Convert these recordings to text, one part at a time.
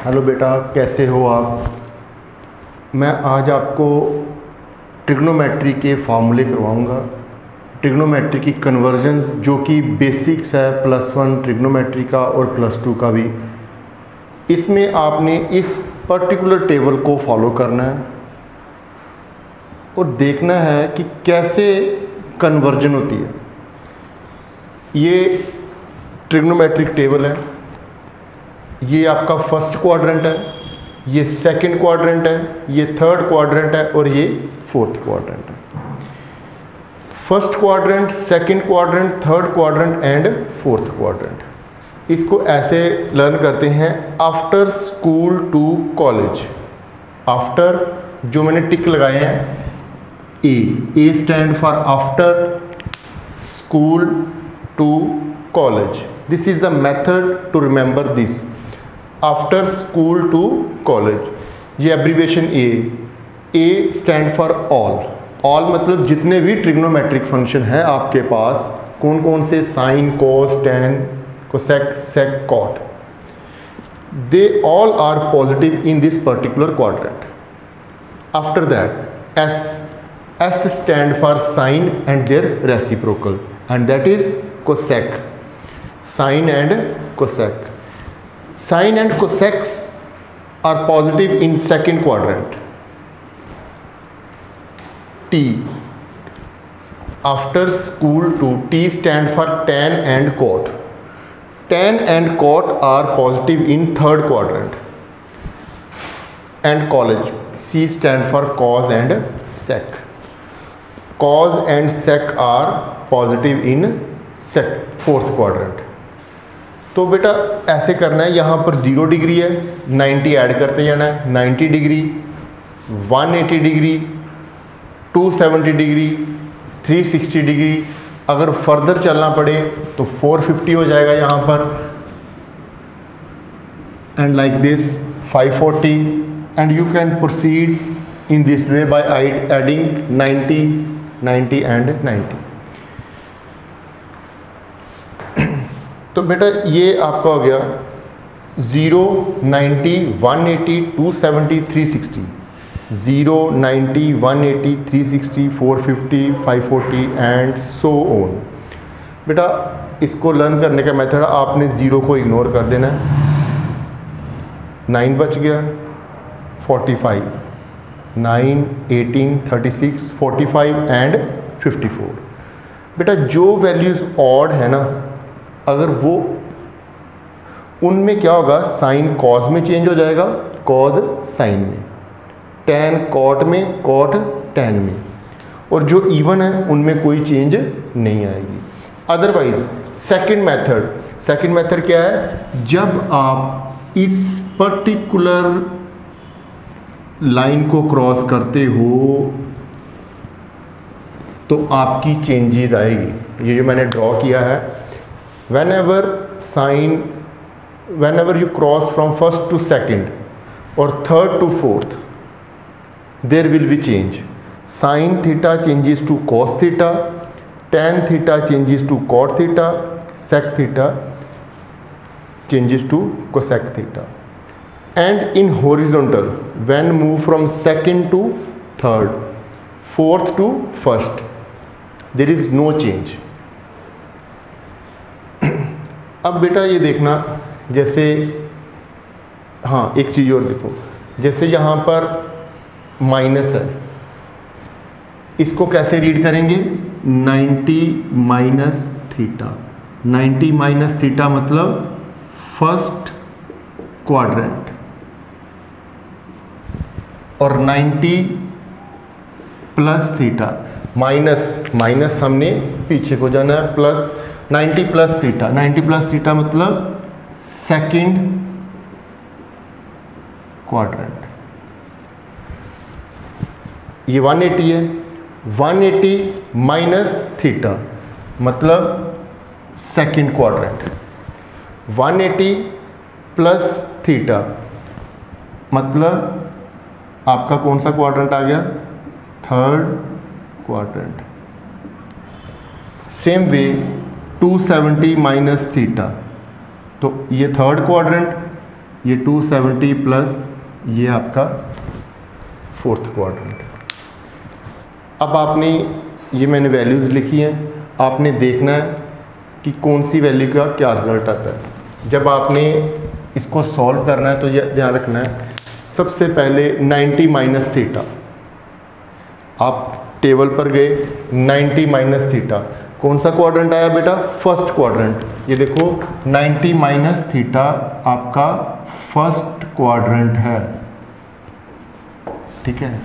Hello बेटा, कैसे हो आप। मैं आज आपको ट्रिग्नोमेट्री के फार्मूले करवाऊंगा। ट्रिग्नोमेट्री की कन्वर्जन्स जो कि बेसिक्स है +1 ट्रिग्नोमेट्री का और +2 का भी। इसमें आपने इस पर्टिकुलर टेबल को फॉलो करना है और देखना है कि कैसे कन्वर्जन होती है। ये ट्रिग्नोमेट्रिक टेबल है। ये आपका फर्स्ट क्वाड्रेंट है, ये सेकंड क्वाड्रेंट है, ये थर्ड क्वाड्रेंट है और ये फोर्थ क्वाड्रेंट है। First quadrant, second quadrant, third quadrant and fourth quadrant. इसको ऐसे लर्न करते हैं after school to college. After जो मैंने टिक लगाए हैं, A stand for after school to college. This is the method to remember this, after school to college. ये abbreviation A stand for all. All मतलब जितने भी ट्रिग्नोमेट्रिक फंक्शन हैं आपके पास, कौन कौन से, sine, cos, tan, cosec, sec, cot, they all are positive in this particular quadrant. After that S stand for sine and their reciprocal and that is cosec. Sine and cosec. Sine and cosecs are positive in second quadrant. T after school to T stand for tan and cot. Tan and cot are positive in third quadrant. And college, C stand for cos and sec. Cos and sec are positive in fourth quadrant. तो बेटा ऐसे करना है, यहाँ पर 0 degree है, 90 add करते जाना है, 90 डिग्री, 180 डिग्री, 270 डिग्री, 360 डिग्री। अगर फर्दर चलना पड़े तो 450 हो जाएगा यहाँ पर, and like this 540, and you can proceed in this way by adding 90, 90 and 90। तो बेटा ये आपका हो गया 0, 90, 180, 270, 360, 0, 90, 180, 360, 450, 540 एंड सो ऑन। बेटा इसको लर्न करने का मेथड, आपने 0 को इग्नोर कर देना है। 9 बच गया, 45, 9, 18, 36, 45 एंड 54। बेटा जो वैल्यूज़ ऑड है ना, अगर वो, उनमें क्या होगा, साइन कॉज में चेंज हो जाएगा, कॉज साइन में, टैन कॉट में, कॉट टैन में, और जो इवन है उनमें कोई चेंज नहीं आएगी। अदरवाइज सेकंड मेथड क्या है, जब आप इस पर्टिकुलर लाइन को क्रॉस करते हो तो आपकी चेंजेस आएगी। ये जो मैंने ड्रॉ किया है, whenever you cross from first to second or third to fourth, there will be change. Sin theta changes to cos theta, tan theta changes to cot theta, sec theta changes to cosec theta. And in horizontal, when move from second to third, fourth to first, there is no change. अब बेटा ये देखना, जैसे, हाँ एक चीज़ और देखो, जैसे यहाँ पर माइनस है, इसको कैसे रीड करेंगे, 90 माइनस थीटा। 90 माइनस थीटा मतलब फर्स्ट क्वाड्रेंट, और 90 प्लस थीटा। माइनस हमने पीछे को जाना है, plus 90 plus theta. 90 plus theta मतलब सेकंड क्वाड्रेंट। ये 180 है, 180 माइनस थीटा मतलब सेकंड क्वाड्रेंट। 180 प्लस थीटा मतलब आपका कौन सा क्वाड्रेंट आ गया, third quadrant. Same way 270 minus theta, तो ये थर्ड क्वाड्रेंट, ये 270 प्लस ये आपका फोर्थ क्वाड्रेंट। अब आपने ये मैंने वैल्यूज़ लिखी हैं, आपने देखना है कि कौन सी वैल्यू का क्या रिज़ल्ट आता है। जब आपने इसको सॉल्व करना है तो ये ध्यान रखना है, सबसे पहले 90 माइनस थीटा, आप टेबल पर गए 90 माइनस थीटा, कौन सा क्वाड्रेंट आया बेटा? First quadrant. ये देखो 90 माइनस थीटा आपका फर्स्ट क्वाड्रेंट है, ठीक है।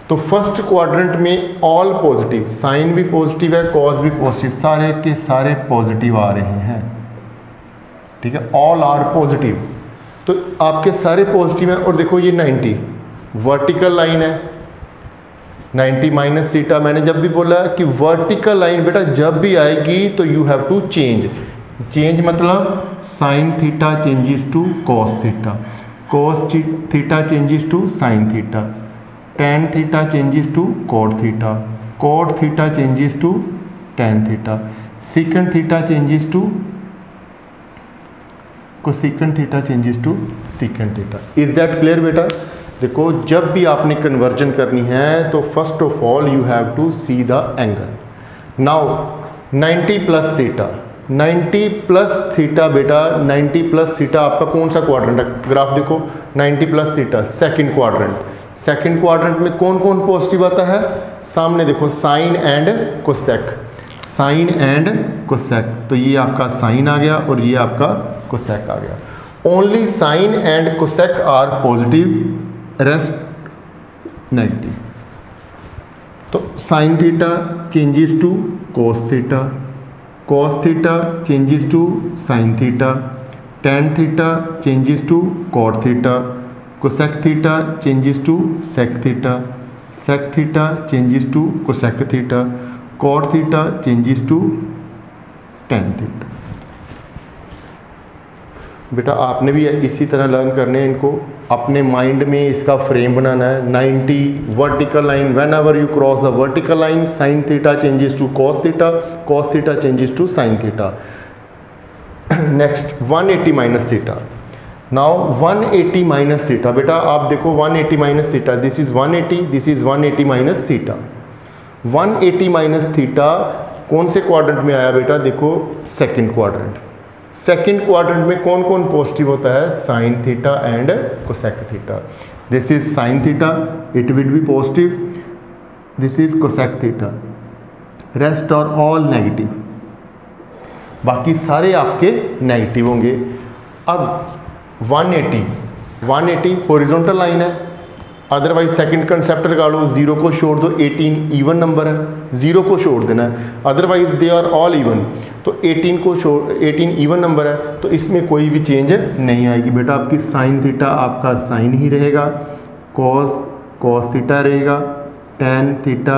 तो फर्स्ट क्वाड्रेंट में ऑल पॉजिटिव, साइन भी पॉजिटिव है, कॉस भी पॉजिटिव, सारे के सारे पॉजिटिव आ रहे हैं, ठीक है, ऑल आर पॉजिटिव। तो आपके सारे पॉजिटिव हैं। और देखो ये 90 वर्टिकल लाइन है, 90 माइनस थीटा। मैंने जब भी बोला कि वर्टिकल लाइन बेटा जब भी आएगी तो you have to change, change मतलब sine theta changes to cos theta, cos theta changes to sine theta, tan theta changes to cot theta, cot theta changes to tan theta, secant theta changes to cosecant theta changes to secant theta. Is that clear बेटा? देखो जब भी आपने conversion करनी है तो first of all you have to see the angle. Now 90 plus theta, 90 plus theta बेटा, 90 plus theta आपका कौन सा क्वाड्रेंट है? ग्राफ देखो, 90 plus theta second quadrant. Second quadrant में कौन कौन पॉजिटिव आता है? सामने देखो sine and cosec, sine and cosec, तो ये आपका साइन आ गया और ये आपका कोसेक आ गया। Only sine and cosec are positive, rest negative. तो sine theta changes to cos theta, cos theta changes to sine theta, tan theta changes to cot theta, cosec theta changes to sec theta, sec theta changes to cosec theta, cot theta changes to tan theta. बेटा आपने भी इसी तरह learn करने हैं इनको, अपने mind में इसका फ्रेम बनाना है। 90 vertical line, whenever you cross the vertical line sine theta changes to cos theta changes to sine theta. Next 180 minus theta. Now 180 minus theta, बेटा आप देखो 180 minus theta, this is 180, this is 180 minus theta. 180 minus theta कौन से quadrant में आया बेटा? देखो second quadrant. Second quadrant में कौन कौन पॉजिटिव होता है? Sine theta and cosec theta. This is sine theta, it will be positive, this is cosec theta, rest are all negative, बाकी सारे आपके नेगेटिव होंगे। अब 180 हॉरिजॉन्टल लाइन है, अदरवाइज सेकंड कंसेप्ट लगा लो, 0 को छोड़ दो, 18 इवन नंबर है, 0 को छोड़ देना है, otherwise they are all even. तो 18 को छोड़, 18 इवन नंबर है तो इसमें कोई भी चेंज नहीं आएगी बेटा। आपकी साइन थीटा आपका साइन ही रहेगा, कॉस थीटा रहेगा, tan theta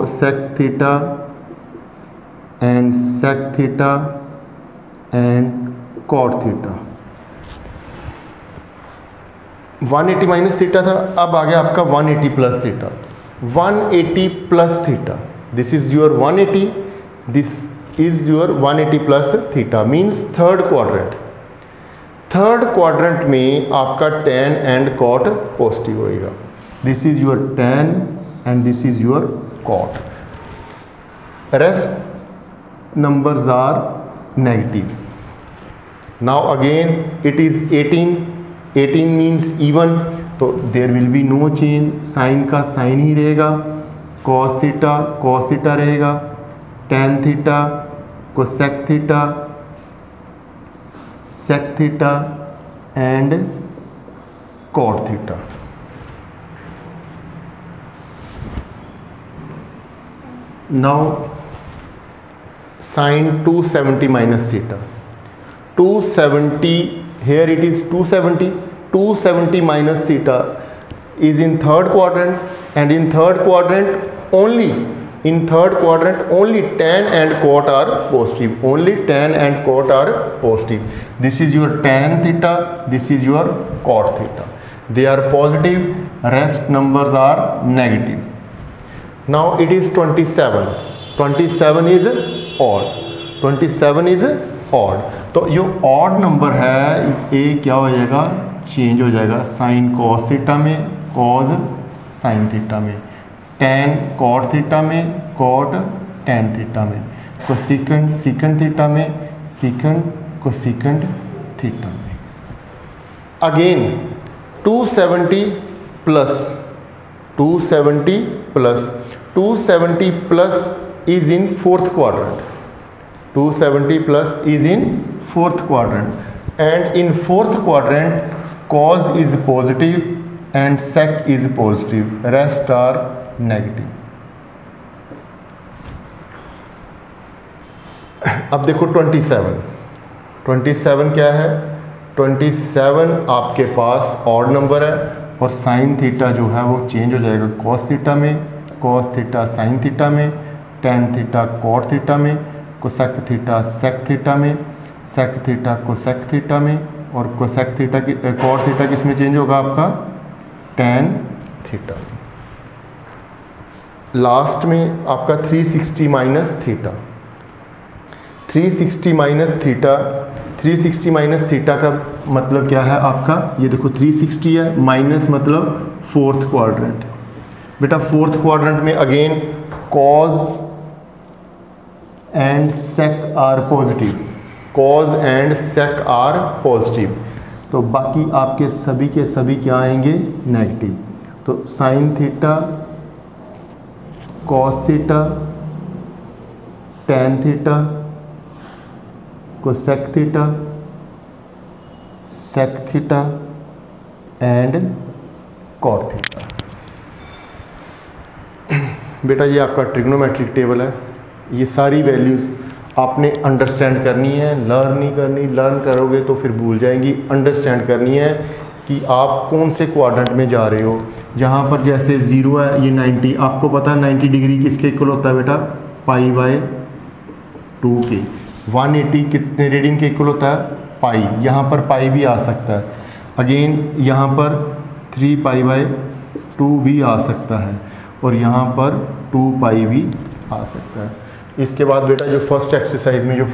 sec theta and sec theta and cot theta. 180 minus theta था, अब आ गया आपका 180 plus theta. 180 plus theta, this is your 180, this is your 180 plus theta, means third quadrant. Third quadrant में आपका tan and cot positive होएगा, this is your tan and this is your cot, rest numbers are negative. Now again it is 18 means even, तो there will be no change, sine का sine ही रहेगा, cos theta रहेगा, tan theta cosec theta sec theta and cot theta. Now sin 270 minus theta, 270, here it is 270 minus theta is in third quadrant, and in third quadrant only tan and cot are positive, only tan and cot are positive. This is your tan theta, this is your cot theta, they are positive, rest numbers are negative. Now it is 27 is odd, 27 is odd. तो जो odd number है ये क्या हो जाएगा, change हो जाएगा sine cos theta में, कॉज साइन थीटा में, टेन कॉट थीटा में, कॉट टेन थीटा में, कोसेकेंट सीकेंट थीटा में, सीकेंट कोसेकेंट थीटा में। Again 270 plus 270 plus 270 plus is in fourth quadrant, 270 plus is in fourth quadrant, and in fourth quadrant cos is positive and sec is positive, rest are negative. अब देखो 27 क्या है, 27 आपके पास odd number है और sine theta जो है वो चेंज हो जाएगा कॉस थीटा में, कॉस थीटा साइन थीटा में, टेन थीटा कॉट थीटा में, कोसेक थीटा सेक थीटा में, सेक थीटा कोसेक थीटा में, और कोसेक थीटा की कॉट थीटा किस में चेंज होगा आपका, टेन थीटा में। लास्ट में आपका 360 minus theta, 360 minus theta, 360 minus theta का मतलब क्या है आपका, ये देखो 360 है, माइनस मतलब फोर्थ क्वाड्रेंट। बेटा फोर्थ क्वाड्रेंट में again cos and sec are positive, cos and sec are positive, तो बाकी आपके सभी के सभी क्या आएंगे, नेगेटिव। तो sine theta, cos theta, tan theta, cosec theta, sec theta and cot theta. बेटा ये आपका ट्रिग्नोमेट्रिक टेबल है, ये सारी वैल्यूज़ आपने अंडरस्टैंड करनी है, लर्न नहीं करनी, लर्न करोगे तो फिर भूल जाएंगी। अंडरस्टैंड करनी है कि आप कौन से क्वाड्रेंट में जा रहे हो। जहाँ पर जैसे 0 है, ये 90, आपको पता है 90 डिग्री किसके इक्वल होता है बेटा, पाई बाय 2 के। 180 कितने रेडियन के इक्वल होता है, पाई, यहाँ पर पाई भी आ सकता है। अगेन यहाँ पर 3 पाई बाय 2 भी आ सकता है, और यहाँ पर 2 पाई भी आ सकता है। इसके बाद बेटा जो फर्स्ट एक्सरसाइज में जो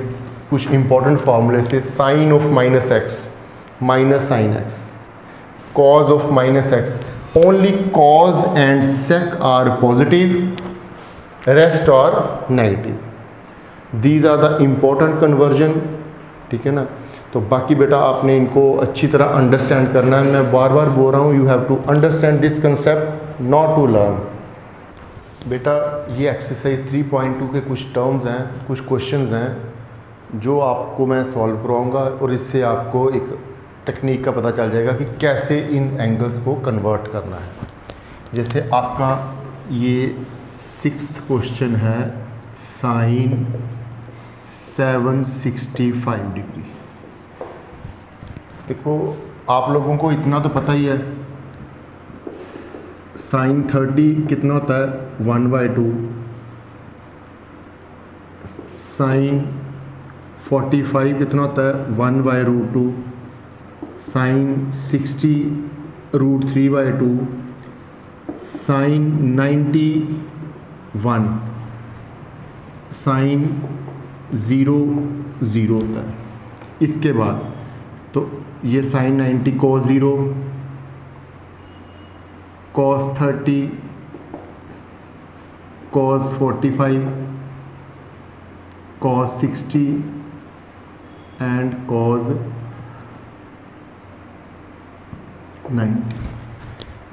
कुछ इंपॉर्टेंट फार्मूले से, sine of minus x minus sine x, cos of minus x, only cos and sec are positive, rest are negative. These are the important conversion, ठीक है ना। तो बाकी बेटा आपने इनको अच्छी तरह अंडरस्टैंड करना है। मैं बार बार बोल रहा हूँ, you have to understand this concept, not to learn. बेटा ये एक्सरसाइज 3.2 के कुछ टर्म्स हैं, कुछ क्वेश्चंस हैं जो आपको मैं सॉल्व करवाऊँगा, और इससे आपको एक टेक्निक का पता चल जाएगा कि कैसे इन एंगल्स को कन्वर्ट करना है। जैसे आपका ये 6th क्वेश्चन है, साइन 765 डिग्री। देखो आप लोगों को इतना तो पता ही है, साइन 30 कितना होता है, 1/2, साइन 45 कितना होता है, 1/√2, साइन 60 √3/2, साइन 91 साइन 0 होता है। इसके बाद तो ये sine 90 cos 0, cos 30, cos 45, cos 60 and cos 90।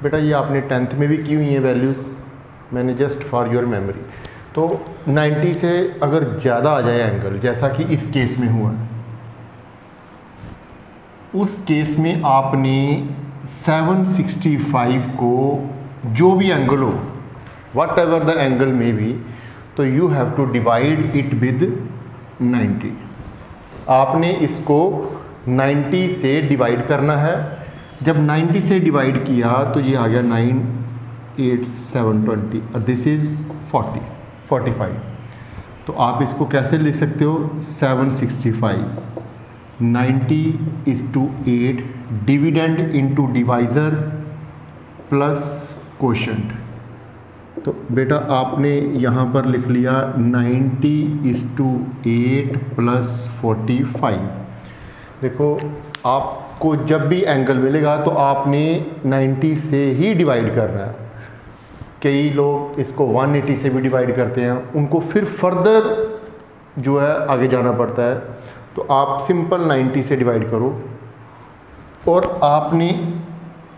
बेटा ये आपने 10th में भी की हुई हैं वैल्यूज़, मैंने जस्ट फॉर योर मेमोरी। तो 90 से अगर ज़्यादा आ जाए एंगल, जैसा कि इस केस में हुआ है, उस केस में आपने 765 को जो भी एंगल हो, वट एवर द एंगल में भी, तो you have to divide it with 90। आपने इसको 90 से डिवाइड करना है। जब 90 से डिवाइड किया तो ये आ गया 9, 8, 7, 20 और दिस इज़ 45। तो आप इसको कैसे लिख सकते हो, 765 90:8 dividend into divisor plus quotient. तो बेटा आपने यहाँ पर लिख लिया 90:8 + 45। देखो आपको जब भी एंगल मिलेगा तो आपने 90 से ही डिवाइड करना है। कई लोग इसको 180 से भी डिवाइड करते हैं, उनको फिर फर्दर जो है आगे जाना पड़ता है। तो आप सिंपल 90 से डिवाइड करो और आपने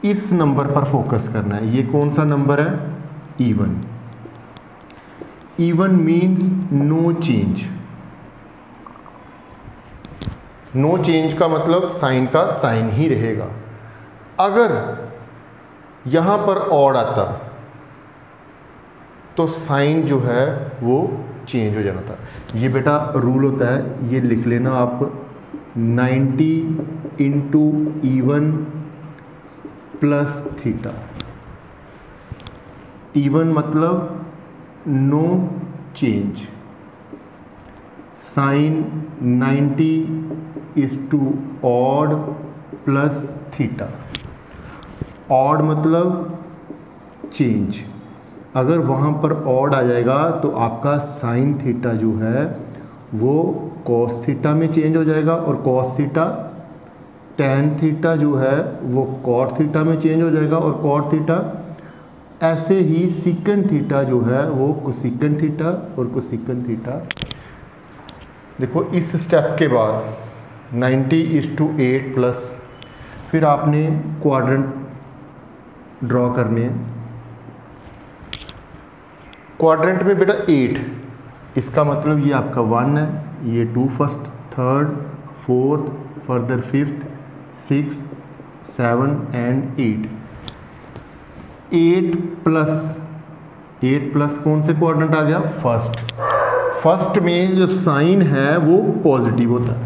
इस नंबर पर फोकस करना है। ये कौन सा नंबर है? Even. Even means no change. No change का मतलब साइन का साइन ही रहेगा। अगर यहाँ पर ऑड आता तो साइन जो है वो चेंज हो जाना था। ये बेटा रूल होता है, ये लिख लेना आप। 90 × इवन प्लस थीटा। इवन मतलब no change. Sine 90 odd plus theta. Odd मतलब चेंज। अगर वहाँ पर ऑड आ जाएगा तो आपका साइन थीटा जो है वो कॉस थीटा में चेंज हो जाएगा, और कॉस थीटा टैन थीटा जो है वो कॉट थीटा में चेंज हो जाएगा, और कॉट थीटा ऐसे ही सीकेंट थीटा जो है वो कोसेकेंट थीटा और कोसेकेंट थीटा। देखो इस स्टेप के बाद 90:8 प्लस, फिर आपने क्वाड्रेंट ड्रॉ करने हैं। क्वाड्रेंट में बेटा 8, इसका मतलब ये आपका 1 है, ये 2 first, third, fourth, further fifth, 6, 7 and 8। 8 plus कौन से क्वाड्रेंट आ गया? फर्स्ट। फर्स्ट में जो साइन है वो पॉजिटिव होता है।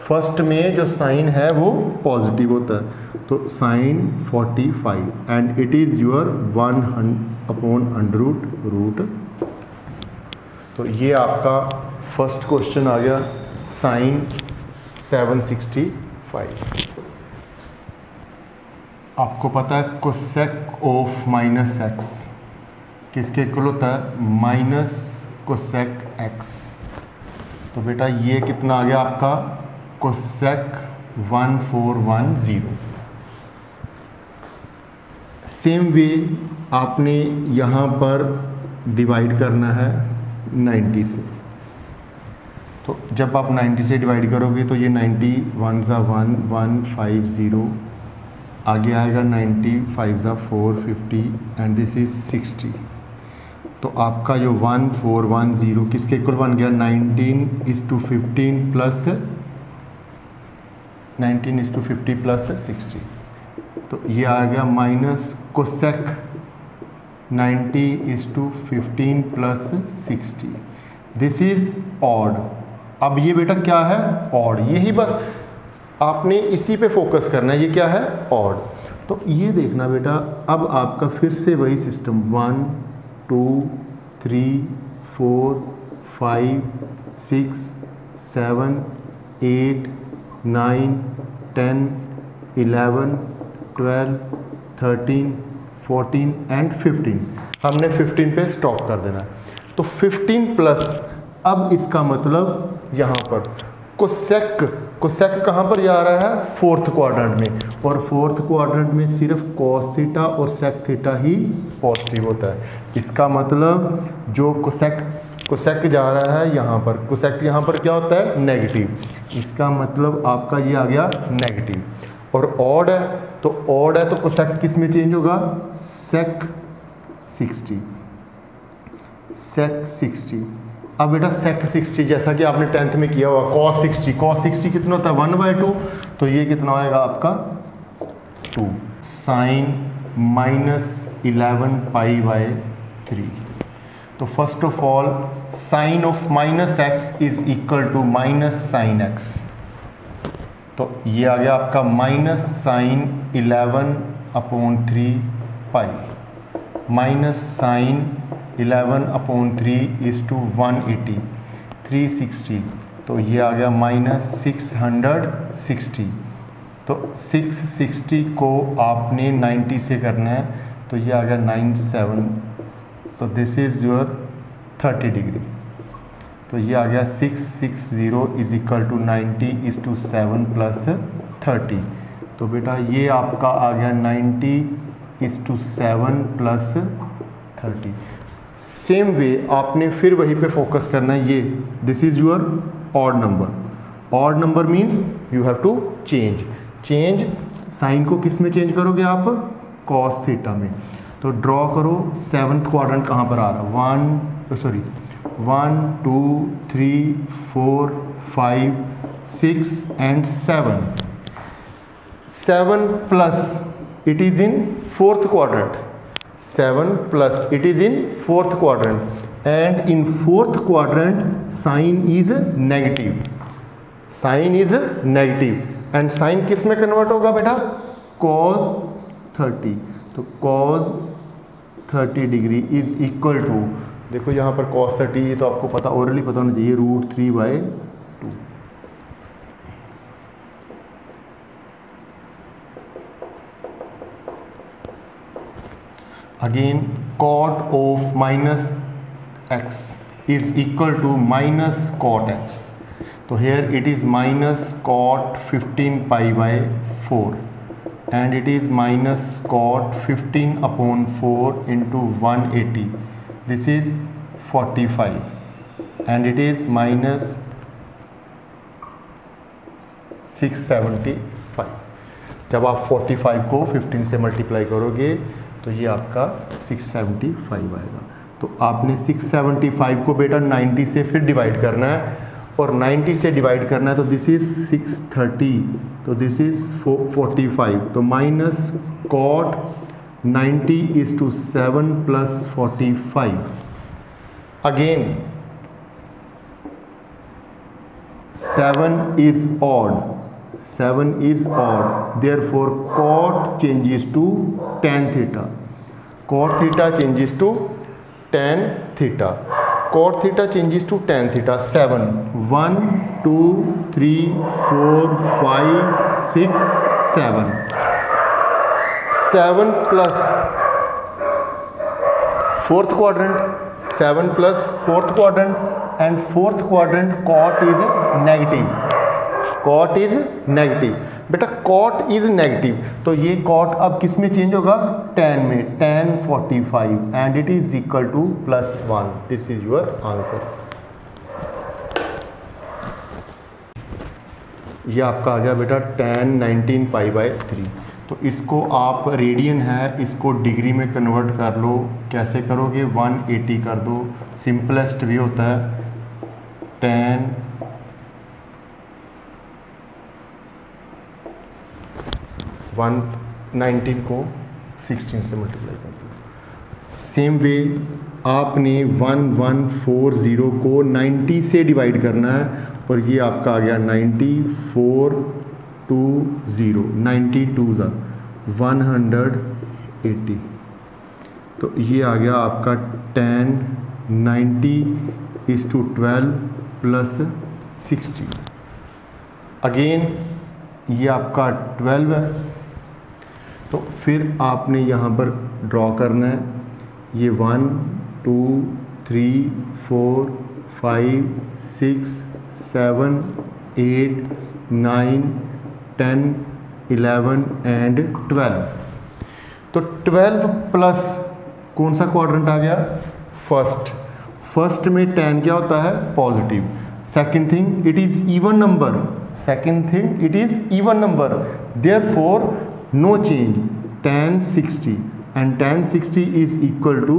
फर्स्ट में जो साइन है वो पॉजिटिव होता है। तो sine 45 and it is your 1/√रूट। तो ये आपका फर्स्ट क्वेश्चन आ गया, साइन 765। आपको पता है कोसेक ऑफ -x किसके इक्वल होता है? Minus cosec x। तो बेटा ये कितना आ गया आपका? कोसेक 1410। सेम वे आपने यहाँ पर डिवाइड करना है 90 से। तो जब आप 90 से डिवाइड करोगे तो ये 90 1 × 1 150, आगे आएगा 90 5 × 4 50 एंड दिस इज़ 60। तो आपका जो 1410 किसके इक्वल बन गया? 19:15 प्लस 19:50 प्लस 60। तो ये आ गया minus cosec 90:15 plus 60। This is odd. अब ये बेटा क्या है? ऑड। यही बस आपने इसी पे फोकस करना है। ये क्या है? ऑड। तो ये देखना बेटा, अब आपका फिर से वही सिस्टम 1 2 3 4 5 6 7 8 9 10 11 12 13 14 एंड 15। हमने 15 पे स्टॉप कर देना है। तो 15 प्लस, अब इसका मतलब यहाँ पर कोसेक कहाँ पर जा रहा है? फोर्थ क्वाड्रेंट में, और फोर्थ क्वाड्रेंट में सिर्फ कॉस थीटा और सेक थीटा ही पॉजिटिव होता है। इसका मतलब जो कोसेक जा रहा है यहाँ पर, कोसेक यहाँ पर क्या होता है? नेगेटिव। इसका मतलब आपका ये आ गया नेगेटिव। और ऑड है तो कोसेक किस में चेंज होगा? सेक 60। सेक 60। अब बेटा सेक 60 जैसा कि आपने 10th में किया हुआ कॉस 60 कितना होता है? 1/2। तो ये कितना आएगा आपका? 2 साइन -11 π/3। तो first of all sine of -x is equal to minus sine x। तो ये आ गया आपका minus sine 11/3 pi minus sine 11/3 is to 180 360। तो ये आ गया -660। तो 660 को आपने 90 से करना है, तो ये आ गया 97 तो दिस इज़ योर 30 डिग्री। तो ये आ गया 660 इज इक्वल टू 90:7 प्लस 30। तो बेटा ये आपका आ गया 90:7 प्लस 30। सेम वे आपने फिर वहीं पे फोकस करना है। ये this is your odd number. Odd number means you have to change sine को किस में चेंज करोगे आप? कॉस थीटा में। तो ड्रॉ करो 7th क्वाड्रेंट कहाँ पर आ रहा है? 1 2 3 4 5 6 and 7 plus it is in 4th quadrant। 7 plus it is in 4th quadrant, and in 4th quadrant sign is negative and sign किस में कन्वर्ट होगा बेटा? cos 30। तो cos 30 degree is equal to, देखो यहाँ पर cos 30 ये तो आपको पता ओरली पता होना चाहिए, √3/2। Again cot of minus x is equal to minus cot x. So here it is minus cot 15π/4 and it is minus cot 15/4 into 180. This is 45 and it is minus 675। जब आप 45 को 15 से मल्टीप्लाई करोगे तो ये आपका 675 आएगा। तो आपने 675 को बेटा 90 से फिर डिवाइड करना है, और 90 से डिवाइड करना है तो दिस इज़ 630, तो दिस इज़ 45। तो minus cot 90:7 plus 45। Again 7 is odd, therefore cot changes to tan theta, cot theta changes to tan theta, cot theta changes to tan theta। 7 1 2 3 4 5 6 7 plus 4th quadrant, 7 plus 4th quadrant, and 4th quadrant cot is negative। बेटा cot is negative, तो ये cot अब किस में change होगा? tan में, tan 45 and it is equal to +1। This is your answer. ये आपका आ गया बेटा tan 19π/3। तो इसको आप रेडियन है, इसको डिग्री में कन्वर्ट कर लो। कैसे करोगे? 180 कर दो। सिंपलेस्ट वे होता है tan 119 को 16 से मल्टीप्लाई कर दो। सेम वे आपने 1140 को 90 से डिवाइड करना है, और ये आपका आ गया 9420, 92 180। तो ये आ गया आपका tan 90:12 प्लस 60। अगेन ये आपका 12 है, तो फिर आपने यहाँ पर ड्रॉ करना है। ये 1 2 3 4 5 6 7 8 9 10 11 एंड 12। तो 12 प्लस कौन सा क्वाड्रेंट आ गया? फर्स्ट में tan क्या होता है? Positive. Second thing it is even number, therefore no change, tan 60 and tan 60 is equal to